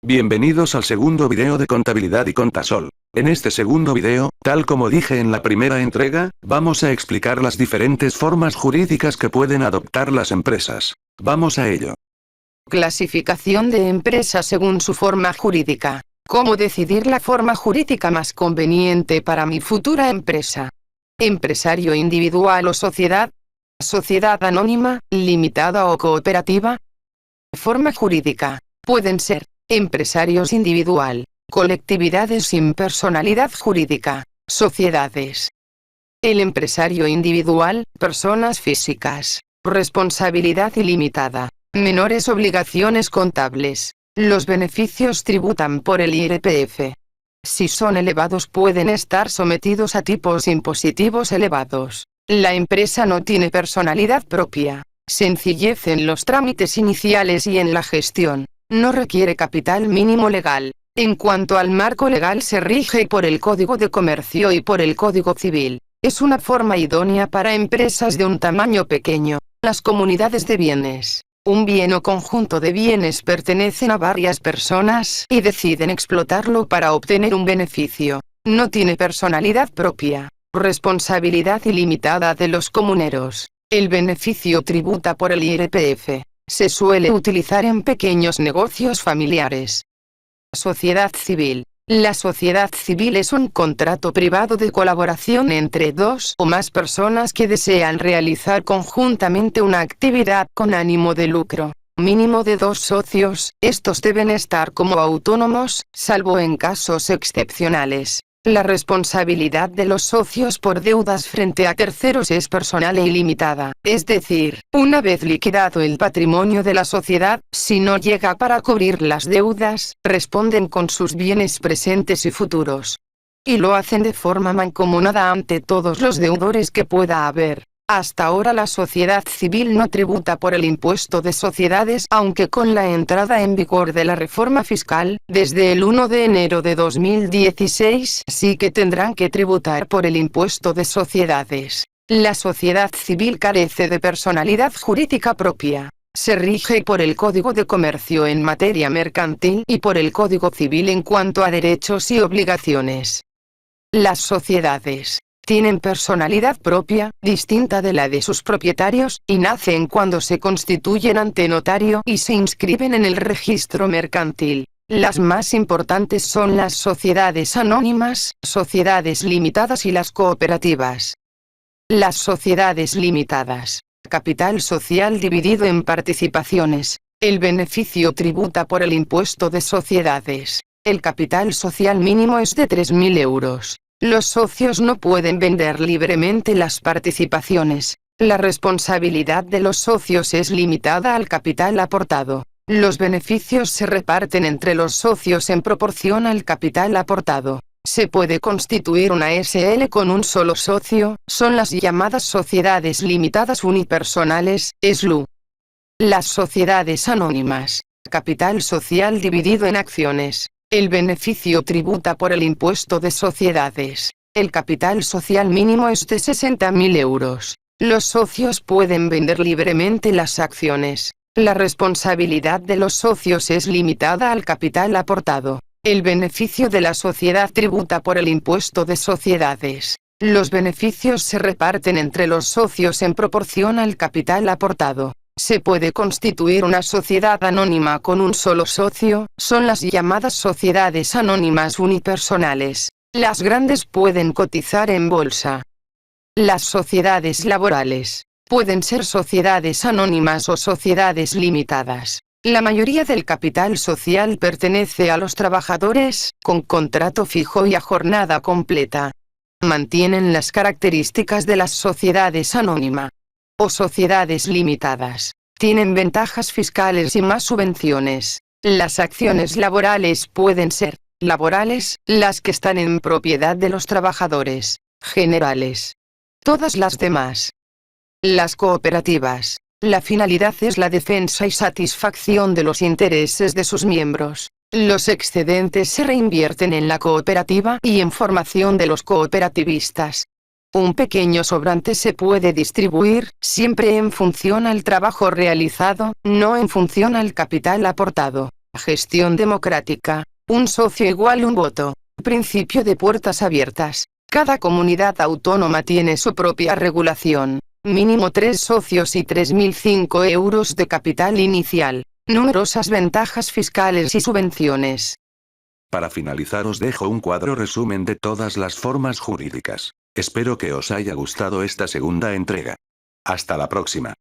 Bienvenidos al segundo video de Contabilidad y Contasol. En este segundo video, tal como dije en la primera entrega, vamos a explicar las diferentes formas jurídicas que pueden adoptar las empresas. Vamos a ello. Clasificación de empresas según su forma jurídica. ¿Cómo decidir la forma jurídica más conveniente para mi futura empresa? Empresario individual o sociedad. Sociedad anónima, limitada o cooperativa. Forma jurídica. Pueden ser empresarios individual, colectividades sin personalidad jurídica, sociedades. El empresario individual, personas físicas, responsabilidad ilimitada, menores obligaciones contables. Los beneficios tributan por el IRPF. Si son elevados pueden estar sometidos a tipos impositivos elevados. La empresa no tiene personalidad propia. Sencillez en los trámites iniciales y en la gestión. No requiere capital mínimo legal. En cuanto al marco legal se rige por el Código de Comercio y por el Código Civil. Es una forma idónea para empresas de un tamaño pequeño. Las comunidades de bienes. Un bien o conjunto de bienes pertenecen a varias personas y deciden explotarlo para obtener un beneficio. No tiene personalidad propia. Responsabilidad ilimitada de los comuneros. El beneficio tributa por el IRPF. Se suele utilizar en pequeños negocios familiares. Sociedad civil. La sociedad civil es un contrato privado de colaboración entre dos o más personas que desean realizar conjuntamente una actividad con ánimo de lucro. Mínimo de 2 socios, estos deben estar como autónomos, salvo en casos excepcionales. La responsabilidad de los socios por deudas frente a terceros es personal e ilimitada, es decir, una vez liquidado el patrimonio de la sociedad, si no llega para cubrir las deudas, responden con sus bienes presentes y futuros. Y lo hacen de forma mancomunada ante todos los deudores que pueda haber. Hasta ahora la sociedad civil no tributa por el impuesto de sociedades, aunque con la entrada en vigor de la reforma fiscal, desde el 1 de enero de 2016, sí que tendrán que tributar por el impuesto de sociedades. La sociedad civil carece de personalidad jurídica propia. Se rige por el Código de Comercio en materia mercantil y por el Código Civil en cuanto a derechos y obligaciones. Las sociedades tienen personalidad propia, distinta de la de sus propietarios, y nacen cuando se constituyen ante notario y se inscriben en el registro mercantil. Las más importantes son las sociedades anónimas, sociedades limitadas y las cooperativas. Las sociedades limitadas. Capital social dividido en participaciones. El beneficio tributa por el impuesto de sociedades. El capital social mínimo es de 3.000 euros. Los socios no pueden vender libremente las participaciones. La responsabilidad de los socios es limitada al capital aportado. Los beneficios se reparten entre los socios en proporción al capital aportado. Se puede constituir una SL con un solo socio, son las llamadas sociedades limitadas unipersonales, SLU. Las sociedades anónimas. Capital social dividido en acciones. El beneficio tributa por el impuesto de sociedades. El capital social mínimo es de 60.000 euros. Los socios pueden vender libremente las acciones. La responsabilidad de los socios es limitada al capital aportado. El beneficio de la sociedad tributa por el impuesto de sociedades. Los beneficios se reparten entre los socios en proporción al capital aportado. Se puede constituir una sociedad anónima con un solo socio, son las llamadas sociedades anónimas unipersonales. Las grandes pueden cotizar en bolsa. Las sociedades laborales. Pueden ser sociedades anónimas o sociedades limitadas. La mayoría del capital social pertenece a los trabajadores, con contrato fijo y a jornada completa. Mantienen las características de las sociedades anónimas o sociedades limitadas. Tienen ventajas fiscales y más subvenciones. Las acciones laborales pueden ser laborales, las que están en propiedad de los trabajadores, generales. Todas las demás. Las cooperativas. La finalidad es la defensa y satisfacción de los intereses de sus miembros. Los excedentes se reinvierten en la cooperativa y en formación de los cooperativistas. Un pequeño sobrante se puede distribuir, siempre en función al trabajo realizado, no en función al capital aportado. Gestión democrática. Un socio igual un voto. Principio de puertas abiertas. Cada comunidad autónoma tiene su propia regulación. Mínimo 3 socios y 3.005 euros de capital inicial. Numerosas ventajas fiscales y subvenciones. Para finalizar os dejo un cuadro resumen de todas las formas jurídicas. Espero que os haya gustado esta segunda entrega. Hasta la próxima.